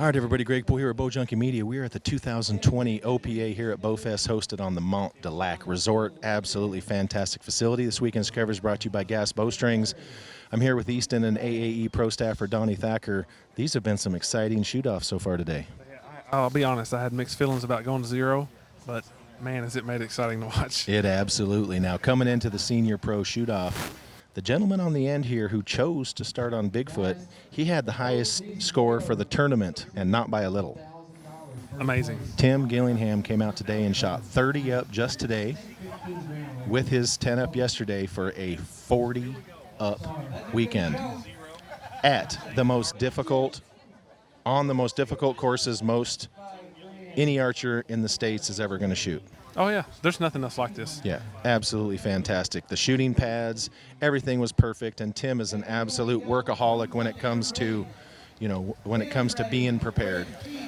All right, everybody. Greg Poole here at Bowjunky Media. We are at the 2020 OPA here at Bowfest, hosted on the Mont de Lac Resort. Absolutely fantastic facility. This weekend's coverage is brought to you by Gas Bowstrings. I'm here with Easton and AAE Pro staffer Donnie Thacker. These have been some exciting shoot-offs so far today. I'll be honest, I had mixed feelings about going to zero, but man, has it made it exciting to watch. It absolutely. Now, coming into the Senior Pro shoot-off, the gentleman on the end here who chose to start on Bigfoot, he had the highest score for the tournament, and not by a little. Amazing. Tim Gillingham came out today and shot 30 up just today with his 10 up yesterday for a 40 up weekend at the most difficult, on the most difficult courses any archer in the States is ever going to shoot. Oh, yeah. There's nothing else like this. Yeah, absolutely fantastic. The shooting pads, everything was perfect, and Tim is an absolute workaholic when it comes to, being prepared.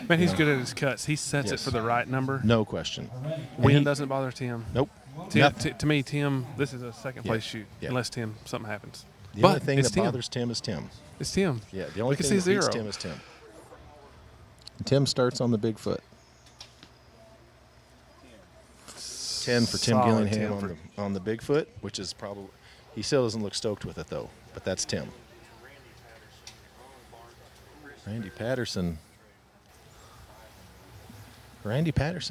Man, he's good at his cuts. He sets it for the right number. No question. Wind doesn't bother Tim. Nope. To me, Tim, this is a second-place shoot, unless something happens. The only thing that bothers Tim is Tim. It's Tim. Yeah, the only thing that beats Tim is Tim. Tim starts on the Bigfoot. 10 for Tim Gillingham on the Bigfoot, which is probably, he still doesn't look stoked with it though, but that's Tim. Randy Patterson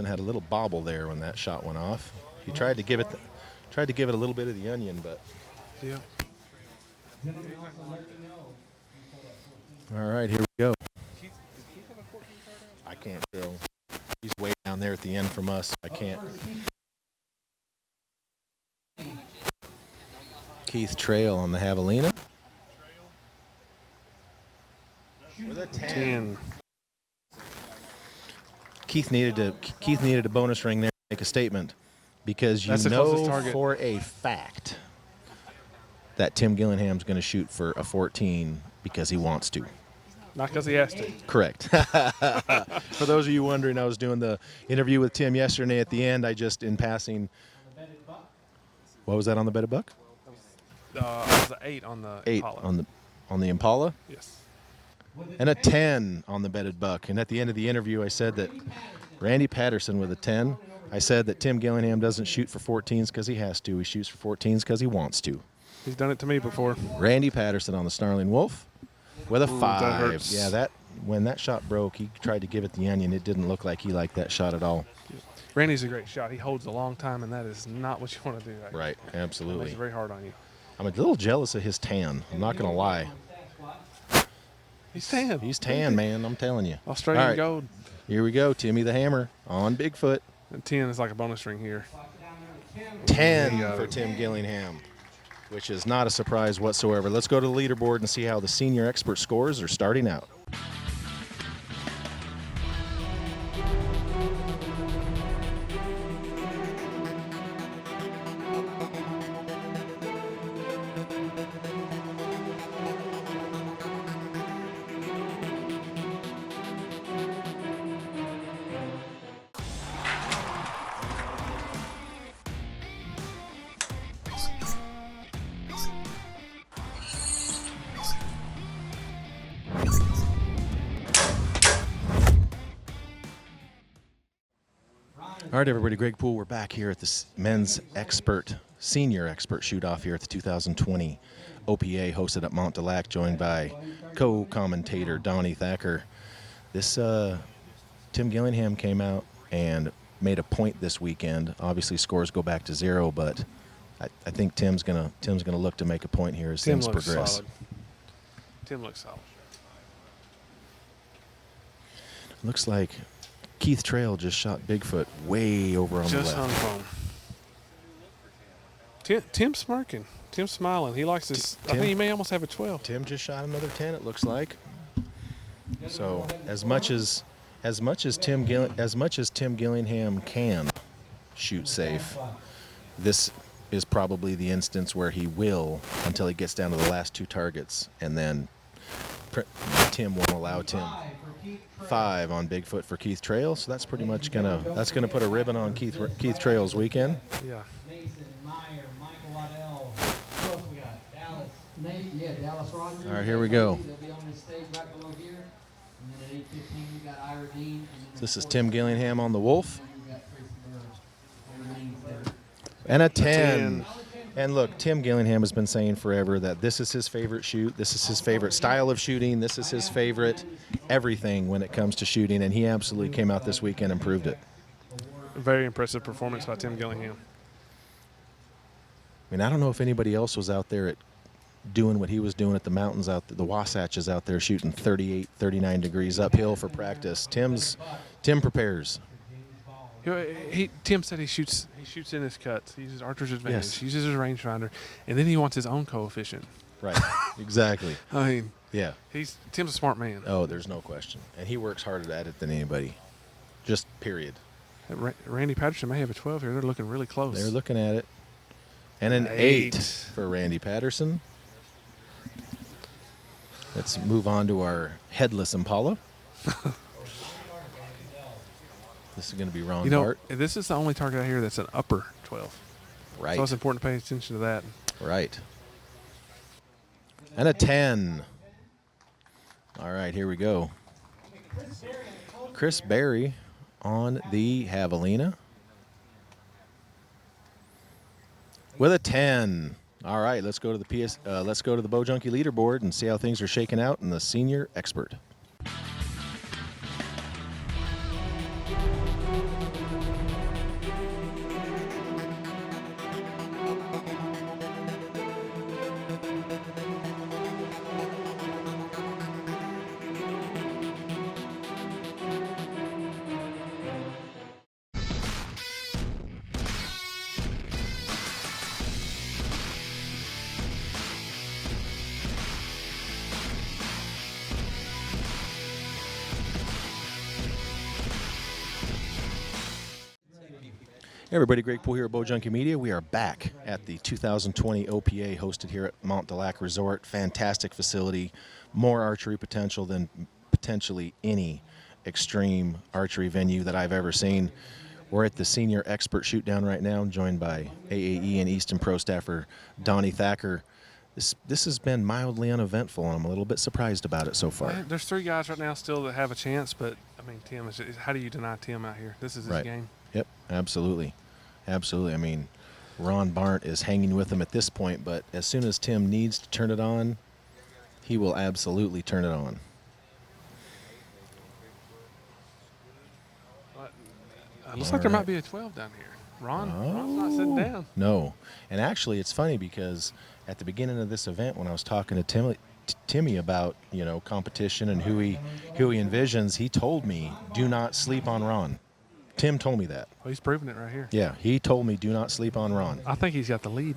had a little bobble there when that shot went off. He tried to give it a little bit of the onion, but yeah. All right, here we go. I can't tell. He's way down there at the end from us. I can't. Keith Trail on the Javelina. With a 10. Keith needed a bonus ring there to make a statement, because you know for a fact that Tim Gillingham's going to shoot for a 14 because he wants to. Not because he has to. Correct. For those of you wondering, I was doing the interview with Tim yesterday. At the end, I just, in passing, what was that on the bedded buck? It was an 8 on the 8 Impala. on the Impala? Yes. And a 10 on the bedded buck. And at the end of the interview, I said that Randy Patterson with a 10. I said that Tim Gillingham doesn't shoot for 14s because he has to. He shoots for 14s because he wants to. He's done it to me before. Randy Patterson on the Snarling Wolf with a 5. That hurts. Yeah, when that shot broke, he tried to give it the onion. It didn't look like he liked that shot at all. Randy's a great shot. He holds a long time, and that is not what you want to do. Right, absolutely. It's very hard on you. I'm a little jealous of his tan. I'm not going to lie. He's tan. He's tan, man. I'm telling you. Australian gold. Here we go. Timmy the Hammer on Bigfoot. And 10 is like a bonus ring here. 10 for Tim Gillingham, which is not a surprise whatsoever. Let's go to the leaderboard and see how the senior expert scores are starting out. All right, everybody, Greg Poole. We're back here at the senior expert shoot-off here at the 2020 OPA, hosted at Mont de Lac, joined by co-commentator Donnie Thacker. This Tim Gillingham came out and made a point this weekend. Obviously, scores go back to 0, but I think Tim's gonna look to make a point here as things progress. Solid. Tim looks solid. Looks like Keith Trail just shot Bigfoot way over on the left. Just hung home. Tim's smirking. Tim's smiling. He likes this. I think he may almost have a 12. Tim just shot another 10, it looks like. So as much as Tim Gillingham can shoot safe, this is probably the instance where he will until he gets down to the last 2 targets, and then Tim won't allow Tim. 5 on Bigfoot for Keith Trail, so that's pretty much gonna put a ribbon on Keith Trail's weekend. Yeah. All right, here we go. This is Tim Gillingham on the Wolf. And a 10. And look, Tim Gillingham has been saying forever that this is his favorite shoot. This is his favorite style of shooting. This is his favorite everything when it comes to shooting. And he absolutely came out this weekend and proved it. Very impressive performance by Tim Gillingham. I mean, I don't know if anybody else was out there doing what he was doing at the mountains out there, the Wasatches out there shooting 38, 39 degrees uphill for practice. Tim prepares. Tim said he shoots in his cuts. He uses archer's advantage. Yes. He uses his rangefinder, and then he wants his own coefficient. Right. Exactly. I mean, Yeah. Tim's a smart man. Oh, there's no question. And he works harder at it than anybody. Just period. Randy Patterson may have a 12 here. They're looking really close. They're looking at it. And an 8 for Randy Patterson. Let's move on to our headless Impala. This is going to be Ron Bart. This is the only target out here that's an upper 12. Right. So it's important to pay attention to that. Right. And a 10. All right, here we go. Chris Berry on the Javelina with a 10. All right, let's go to the let's go to the Bowjunky leaderboard and see how things are shaking out in the senior expert. Hey everybody, Greg Poole here at Bowjunky Media. We are back at the 2020 OPA hosted here at Mont du Lac Resort. Fantastic facility, more archery potential than potentially any extreme archery venue that I've ever seen. We're at the senior expert shoot down right now, joined by AAE and Easton Pro staffer Donnie Thacker. This has been mildly uneventful, and I'm a little bit surprised about it so far. There's 3 guys right now still that have a chance, but I mean, Tim how do you deny Tim out here? This is his game. Yep, absolutely. Absolutely. I mean, Ron Bart is hanging with him at this point, but as soon as Tim needs to turn it on, he will absolutely turn it on. It looks like there might be a 12 down here. Ron's not sitting down. No. And actually, it's funny because at the beginning of this event, when I was talking to Timmy about, competition and who he envisions, he told me, do not sleep on Ron. Tim told me that. Well, he's proving it right here. Yeah, he told me do not sleep on Ron. I think he's got the lead.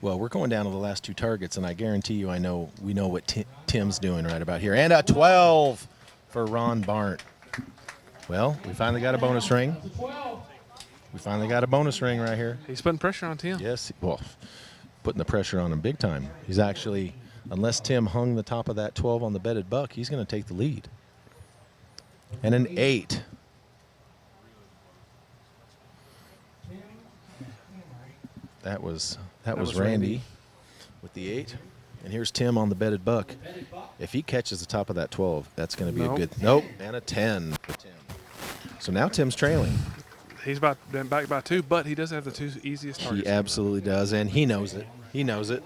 Well, we're going down to the last 2 targets, and I guarantee you we know what Tim's doing right about here. And a 12 for Ron Bart. Well, we finally got a bonus ring. We finally got a bonus ring right here. He's putting pressure on Tim. Yes, well, putting the pressure on him big time. He's actually, unless Tim hung the top of that 12 on the bedded buck, he's going to take the lead. And an 8. That was Randy with the 8. And here's Tim on the bedded buck. If he catches the top of that 12, that's going to be a good. Nope. And a 10 for Tim. So now Tim's trailing. He's back by 2, but he does have the 2 easiest targets. He absolutely does, and he knows it. He knows it.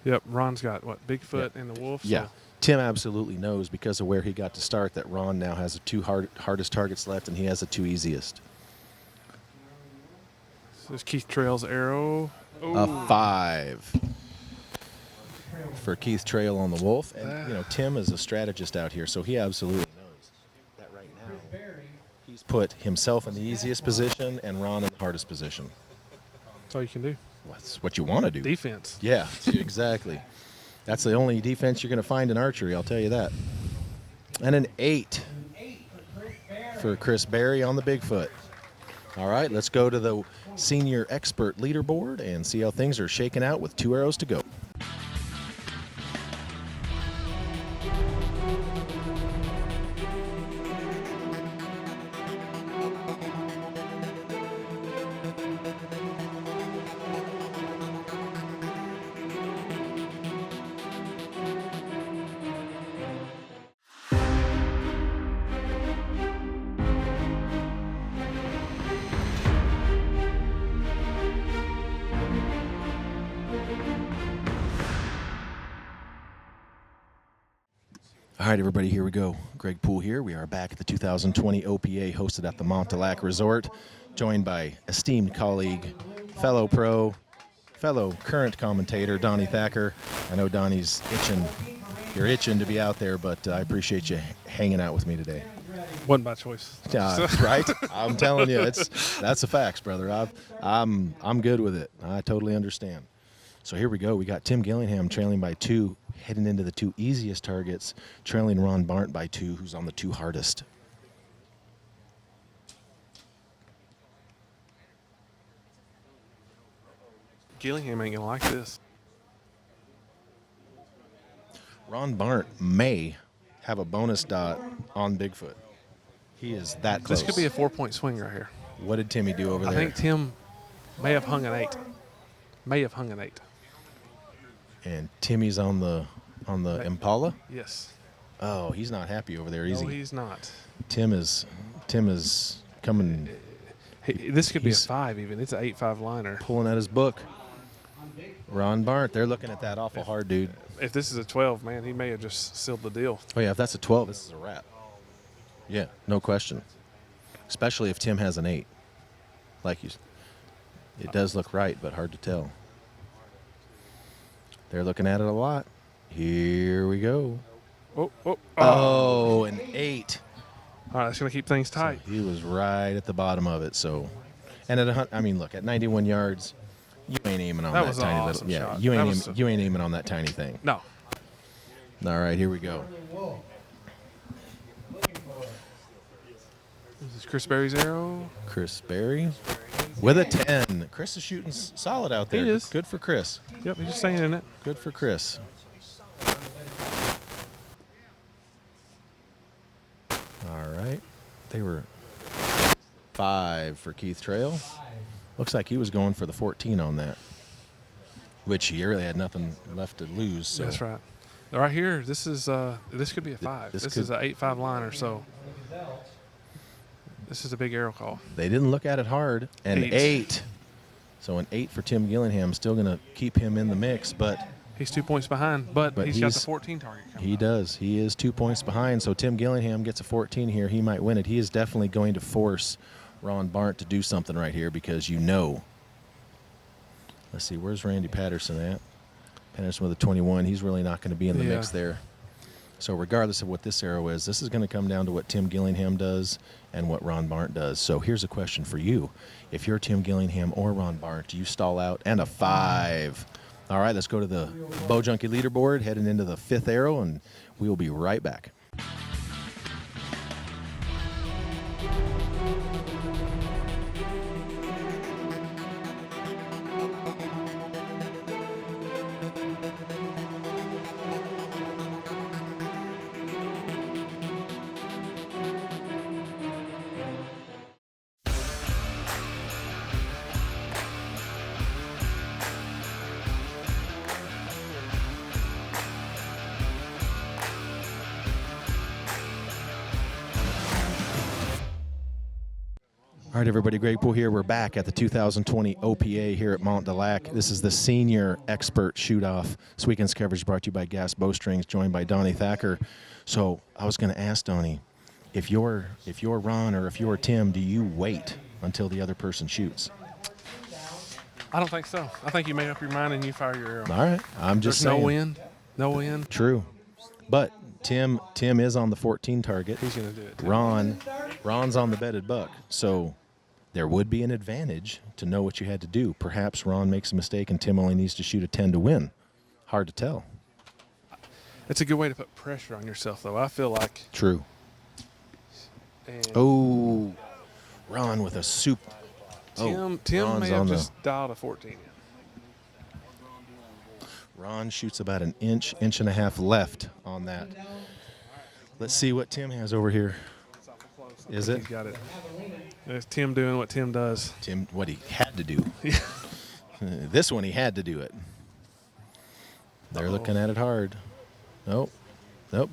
Yep. Ron's got Bigfoot and the Wolf. Yeah. So. Tim absolutely knows because of where he got to start that Ron now has the 2 hardest targets left, and he has the 2 easiest. There's Keith Trail's arrow. Ooh. A 5 for Keith Trail on the Wolf. And, Tim is a strategist out here, so he absolutely knows that right now he's put himself in the easiest position and Ron in the hardest position. That's all you can do. That's what you want to do. Defense. Yeah, exactly. That's the only defense you're going to find in archery, I'll tell you that. And an 8 for Chris Berry on the Bigfoot. All right, let's go to the senior expert leaderboard and see how things are shaking out with 2 arrows to go. All right, everybody, here we go. Greg Poole here. We are back at the 2020 OPA hosted at the Montauk Resort, joined by esteemed colleague, fellow pro, fellow current commentator, Donnie Thacker. I know Donnie's itching. You're itching to be out there, but I appreciate you hanging out with me today. Wasn't by choice. Right? I'm telling you, that's the facts, brother. I'm good with it. I totally understand. So here we go. We got Tim Gillingham trailing by 2, heading into the 2 easiest targets, trailing Ron Barnt by 2, who's on the 2 hardest. Gillingham ain't gonna like this. Ron Barnt may have a bonus dot on Bigfoot. He is that close. This could be a 4-point swing right here. What did Timmy do over there? I think Tim may have hung an 8. And Timmy's on the Impala? Yes. Oh, he's not happy over there, is he? No, he's not. Tim is coming. This could be a 5 even. It's an 8-5 liner. Pulling at his book. Ron Barnt, they're looking at that awful hard, dude. If this is a 12, man, he may have just sealed the deal. Oh, yeah, if that's a 12, this is a wrap. Yeah, no question. Especially if Tim has an 8. It does look right, but hard to tell. They're looking at it a lot. Here we go. Oh, an 8. All right, that's going to keep things tight. So he was right at the bottom of it. So, and look, at 91 yards, you ain't aiming on that tiny awesome little. shot. Yeah, you ain't aiming on that tiny thing. No. All right, here we go. This is Chris Berry's arrow. Chris Berry with a 10. Chris is shooting solid out there. He is. Good for Chris. Yep, he's just staying in it. Good for Chris. All right. They were 5 for Keith Trail. Looks like he was going for the 14 on that, which he really had nothing left to lose. So. That's right. Right here, this could be a 5. This is an 8-5 liner, so this is a big arrow call. They didn't look at it hard. An 8. So an 8 for Tim Gillingham, still going to keep him in the mix, but he's 2 points behind, but he's got the 14 target coming. He does. He is 2 points behind, so Tim Gillingham gets a 14 here. He might win it. He is definitely going to force Ron Barnt to do something right here because let's see, where's Randy Patterson at? Patterson with a 21. He's really not going to be in the mix there. So regardless of what this arrow is, this is going to come down to what Tim Gillingham does and what Ron Barnt does. So here's a question for you. If you're Tim Gillingham or Ron Barnt, do you stall out? And a 5. All right, let's go to the Bowjunky leaderboard, heading into the 5th arrow, and we will be right back. All right, everybody, Greg Poole here. We're back at the 2020 OPA here at Mont du Lac. This is the senior expert shoot-off. This weekend's coverage brought to you by Gas Bowstrings, joined by Donnie Thacker. So I was going to ask Donnie, if you're Ron or if you're Tim, do you wait until the other person shoots? I don't think so. I think you make up your mind and you fire your arrow. All right, I'm just saying. No wind. True, but Tim is on the 14 target. He's going to do it, too. Ron's on the bedded buck, so there would be an advantage to know what you had to do. Perhaps Ron makes a mistake and Tim only needs to shoot a 10 to win. Hard to tell. It's a good way to put pressure on yourself, though. I feel like. True. Ron with a soup. Tim Ron's may have just dialed a 14. Ron shoots about an inch and a half left on that. Let's see what Tim has over here. Is it? He's got it. There's Tim doing what Tim does. Tim, what he had to do. This one he had to do it. They're looking at it hard. Nope,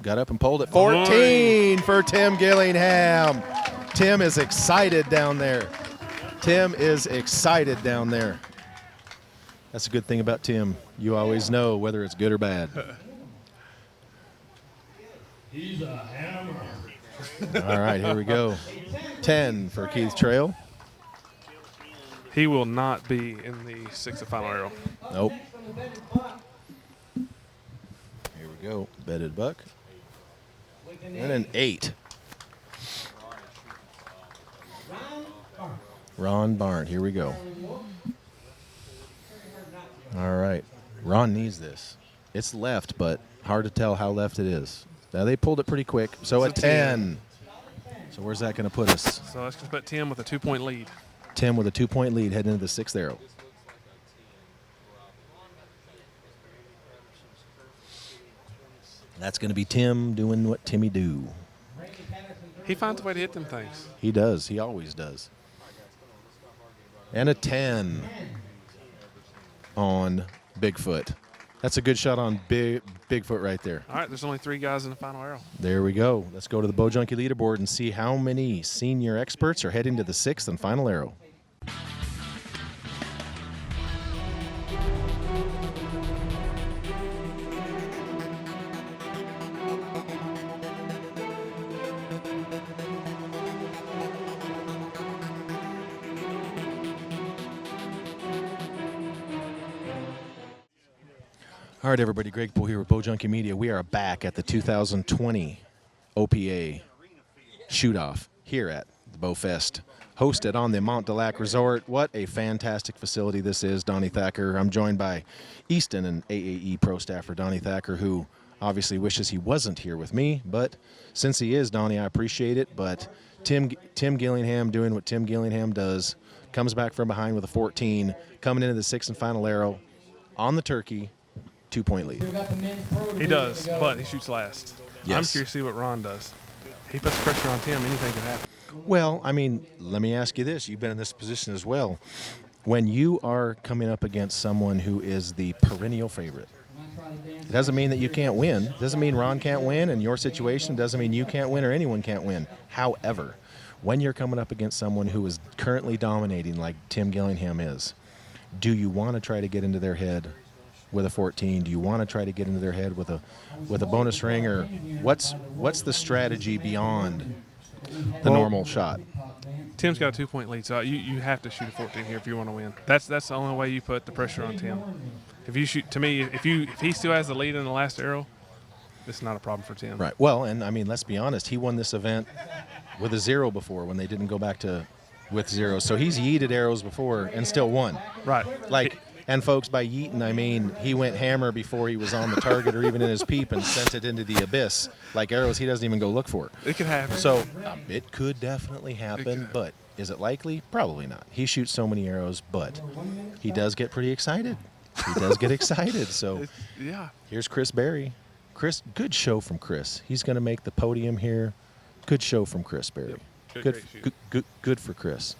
got up and pulled it. 14 for Tim Gillingham. Tim is excited down there. That's a good thing about Tim. You always know whether it's good or bad. He's a hammer. All right, here we go. 10 for Keith Trail. He will not be in the sixth and final arrow. Nope. Here we go. Bedded buck. And an 8. Ron Barn. Here we go. All right. Ron needs this. It's left, but hard to tell how left it is. Now, they pulled it pretty quick. So It's a a 10. So where's that going to put us? So that's going to put Tim with a 2-point lead. Tim with a 2-point lead heading into the 6th arrow. That's going to be Tim doing what Timmy do. He finds a way to hit them things. He does. He always does. And a 10 on Bigfoot. That's a good shot on Bigfoot right there. All right, there's only 3 guys in the final arrow. There we go. Let's go to the Bowjunky leaderboard and see how many senior experts are heading to the 6th and final arrow. All right, everybody. Greg Poole here with Bowjunky Media. We are back at the 2020 OPA shoot-off here at the Bowfest, hosted on the Mont du Lac Resort. What a fantastic facility this is, Donnie Thacker. I'm joined by Easton and AAE Pro staffer Donnie Thacker, who obviously wishes he wasn't here with me, but since he is, Donnie, I appreciate it. But Tim Gillingham doing what Tim Gillingham does, comes back from behind with a 14, coming into the 6th and final arrow on the turkey. 2-point lead. He does, but he shoots last. Yes. I'm curious to see what Ron does. He puts pressure on Tim. Anything can happen. Well, I mean, let me ask you this. You've been in this position as well. When you are coming up against someone who is the perennial favorite, it doesn't mean that you can't win. It doesn't mean Ron can't win in your situation. It doesn't mean you can't win or anyone can't win. However, when you're coming up against someone who is currently dominating like Tim Gillingham is, do you want to try to get into their head with a 14? Do you want to try to get into their head with a bonus ring, or what's the strategy beyond the normal shot? Tim's got a 2-point lead, so you have to shoot a 14 here if you want to win. That's the only way you put the pressure on Tim. If you shoot, to me, if he still has the lead in the last arrow, it's not a problem for Tim. Right. Well, and I mean, let's be honest. He won this event with a 0 before when they didn't go back to with 0. So he's yeeted arrows before and still won. Right. And folks, by yeeting, I mean he went hammer before he was on the target or even in his peep and sent it into the abyss like arrows he doesn't even go look for. It could happen. So it could definitely happen, but is it likely? Probably not. He shoots so many arrows, but he does get pretty excited. He does get excited. So yeah. Here's Chris Berry. Chris, good show from Chris. He's going to make the podium here. Good show from Chris Berry. Yep. Good for Chris.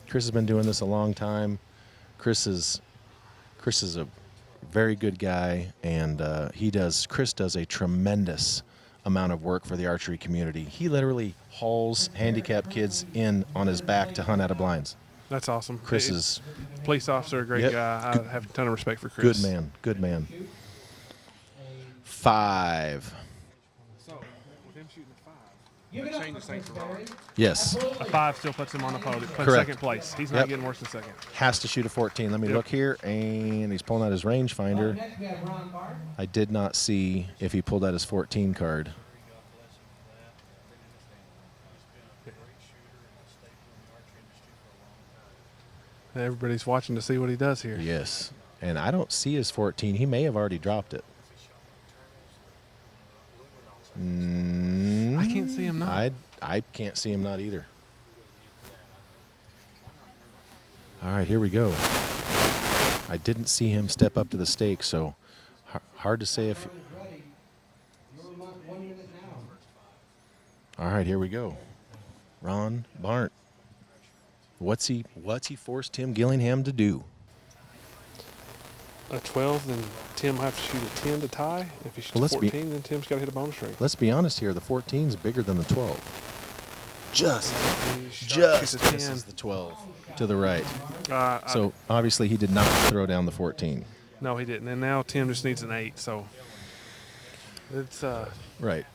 Chris has been doing this a long time. Chris is a very good guy, and Chris does a tremendous amount of work for the archery community. He literally hauls handicapped kids in on his back to hunt out of blinds. That's awesome. Chris is police officer, a great Yep. guy. I have a ton of respect for Chris. good man. 5. So with him shooting a 5, that changes things for Ron. Yes, A 5 still puts him on the podium, Correct. second place. He's not Yep. getting worse than second. has to shoot a 14. Let me Yep. look here, and he's pulling out his rangefinder. I did not see if he pulled out his 14 card. Everybody's watching to see what he does here. Yes, and I don't see his 14. He may have already dropped it. I can't see him not. I can't see him not either. All right, here we go. I didn't see him step up to the stake, so hard to say if. All right, here we go. Ron Barnt. What's he forced Tim Gillingham to do? A 12, then Tim will have to shoot a 10 to tie. If he shoots Well, a 14, then Tim's got to hit a bonus ring. Let's be honest here. The 14 is bigger than the 12. Just Shoots a 10. misses the 12 to the right. Uh, So obviously he did not throw down the 14. No, he didn't. And now Tim just needs an 8. So it's Right.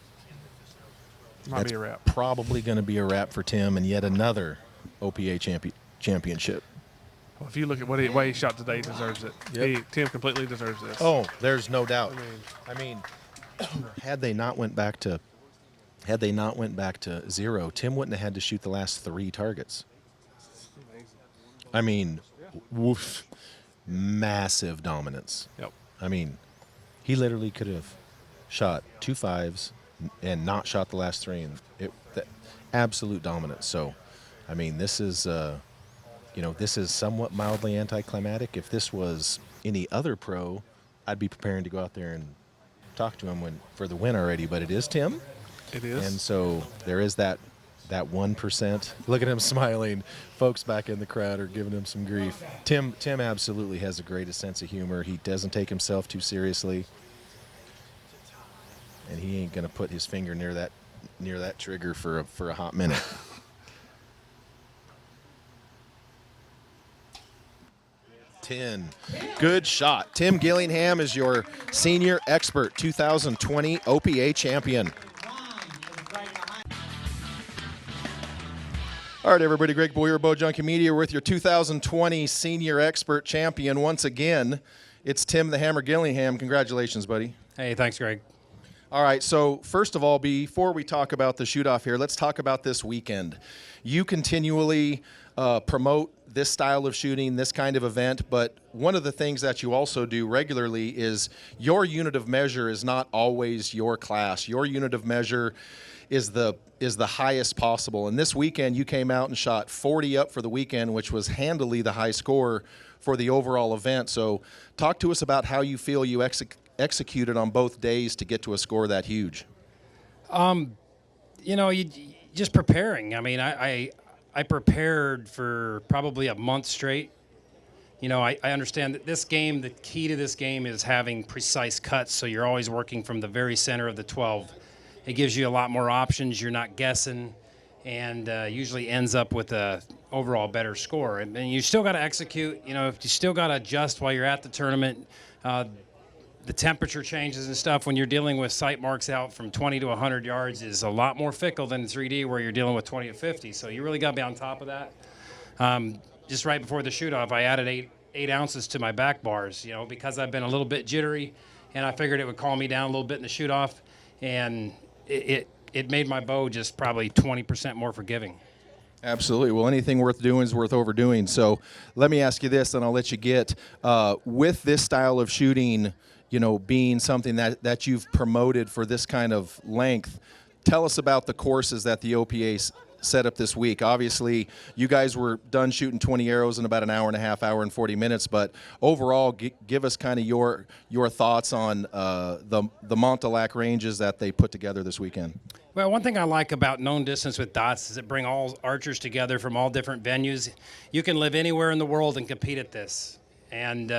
Might be a wrap. Probably going to be a wrap for Tim, and yet another OPA championship. Well, if you look at what he shot today, he deserves it. Yep. Tim completely deserves this. Oh, there's no doubt. I mean, had they not went back to zero, Tim wouldn't have had to shoot the last 3 targets. I mean, woof, massive dominance. Yep. I mean, he literally could have shot 2 5s and not shot the last 3, and absolute dominance. So, I mean, this is this is somewhat mildly anticlimactic. If this was any other pro, I'd be preparing to go out there and talk to him for the win already. But it is Tim. It is. And so there is that 1%. Look at him smiling. Folks back in the crowd are giving him some grief. Tim absolutely has the greatest sense of humor. He doesn't take himself too seriously. And he ain't going to put his finger near that trigger for a hot minute. Good shot. Tim Gillingham is your senior expert 2020 OPA champion. All right, everybody. Greg Boyer, Bowjunky Media, with your 2020 senior expert champion once again. It's Tim the Hammer Gillingham. Congratulations, buddy. Hey, thanks, Greg. All right, so first of all, before we talk about the shoot-off here, let's talk about this weekend. You continually promote this style of shooting, this kind of event, but one of the things that you also do regularly is your unit of measure is not always your class. Your unit of measure is the highest possible. And this weekend, you came out and shot 40 up for the weekend, which was handily the high score for the overall event. So talk to us about how you feel you executed on both days to get to a score that huge. You just preparing. I mean, I prepared for probably a month straight. I understand that this game, the key to this game is having precise cuts, so you're always working from the very center of the 12. It gives you a lot more options. You're not guessing, and usually ends up with a overall better score. And you still got to execute. If you still got to adjust while you're at the tournament. The temperature changes and stuff when you're dealing with sight marks out from 20 to 100 yards is a lot more fickle than 3D where you're dealing with 20 to 50. So you really got to be on top of that. Just right before the shoot-off, I added 8 ounces to my back bars, because I've been a little bit jittery, and I figured it would calm me down a little bit in the shoot-off, and it made my bow just probably 20% more forgiving. Absolutely. Well, anything worth doing is worth overdoing. So let me ask you this, and I'll let you get. With this style of shooting, being something that you've promoted for this kind of length, tell us about the courses that the OPA set up this week. Obviously, you guys were done shooting 20 arrows in about an hour and a half, hour and 40 minutes, but overall, give us kind of your thoughts on the Montauk ranges that they put together this weekend. Well, one thing I like about known distance with dots is it brings all archers together from all different venues. You can live anywhere in the world and compete at this. And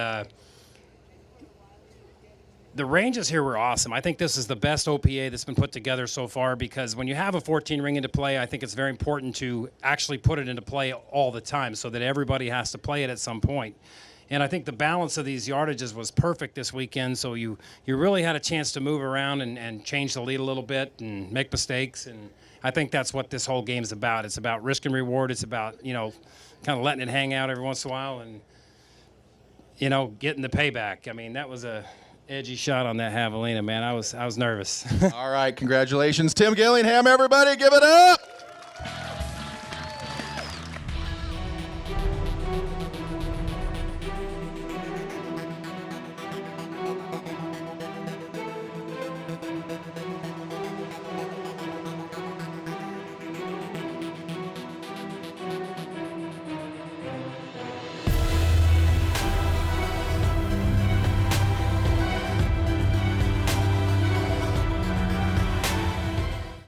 the ranges here were awesome. I think this is the best OPA that's been put together so far because when you have a 14 ring into play, I think it's very important to actually put it into play all the time so that everybody has to play it at some point. And I think the balance of these yardages was perfect this weekend, so you really had a chance to move around and change the lead a little bit and make mistakes. And I think that's what this whole game's about. It's about risk and reward. It's about, kind of letting it hang out every once in a while and, getting the payback. I mean, that was a edgy shot on that javelina, man. I was nervous. All right, congratulations, Tim Gillingham, everybody. Give it up.